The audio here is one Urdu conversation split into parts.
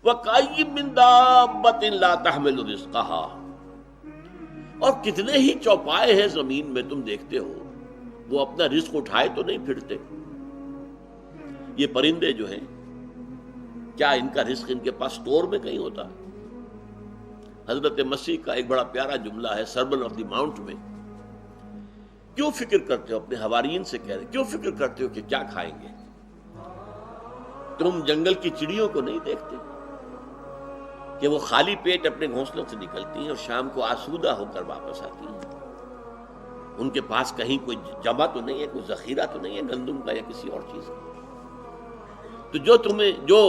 وَكَأَيٍّ مِّن دَابَّةٍ لَا تَحْمِلُ رِزْقَهَا، اور کتنے ہی چوپائے ہیں زمین میں تم دیکھتے ہو، وہ اپنا رزق اٹھائے تو نہیں پھرتے۔ یہ پرندے جو ہیں، کیا ان کا رزق ان کے پاس سٹور میں کہیں ہوتا ہے؟ حضرت مسیح کا ایک بڑا پیارا جملہ ہے سرمن آف دی ماؤنٹ میں، کیوں فکر کرتے ہو، اپنے حواریین سے کہہ رہے کیوں فکر کرتے ہو کہ کیا کھائیں گے؟ تم جنگل کی چڑیوں کو نہیں دیکھتے کہ وہ خالی پیٹ اپنے گھونسلوں سے نکلتی ہیں اور شام کو آسودہ ہو کر واپس آتی ہیں؟ ان کے پاس کہیں کوئی جمع تو نہیں ہے، کوئی ذخیرہ تو نہیں ہے گندم کا یا کسی اور چیز کا۔ تو جو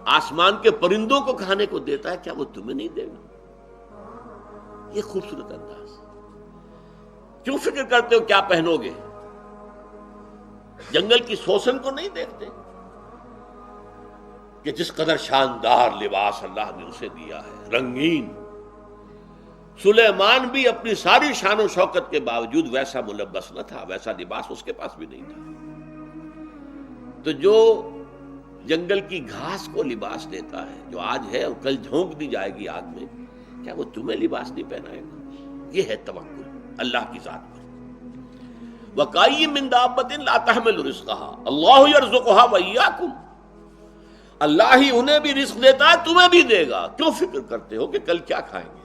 آسمان کے پرندوں کو کھانے کو دیتا ہے، کیا وہ تمہیں نہیں دے گا؟ یہ خوبصورت انداز۔ کیوں فکر کرتے ہو کیا پہنو گے؟ جنگل کی سوسن کو نہیں دیکھتے کہ جس قدر شاندار لباس اللہ نے اسے دیا ہے، رنگین۔ سلیمان بھی اپنی ساری شان و شوکت کے باوجود ویسا ملبس نہ تھا، ویسا لباس اس کے پاس بھی نہیں تھا۔ تو جو جنگل کی گھاس کو لباس دیتا ہے، جو آج ہے اور کل جھونک دی جائے گی آگ میں، کیا وہ تمہیں لباس نہیں پہنائے گا؟ یہ ہے توکل اللہ کی ذات پر۔ وَكَأَيٍّ مِّن دَابَّةٍ لَا تَحْمِلُ رِزْقَهَا اللَّهُ يَرْزُقُهَا وَإِيَّاكُمْ، اللہ ہی انہیں بھی رزق دیتا ہے، تمہیں بھی دے گا۔ کیوں فکر کرتے ہو کہ کل کیا کھائیں گے؟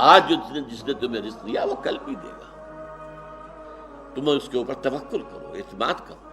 آج جس نے تمہیں رزق دیا وہ کل بھی دے گا۔ تم اس کے اوپر توکل کرو، اعتماد کرو۔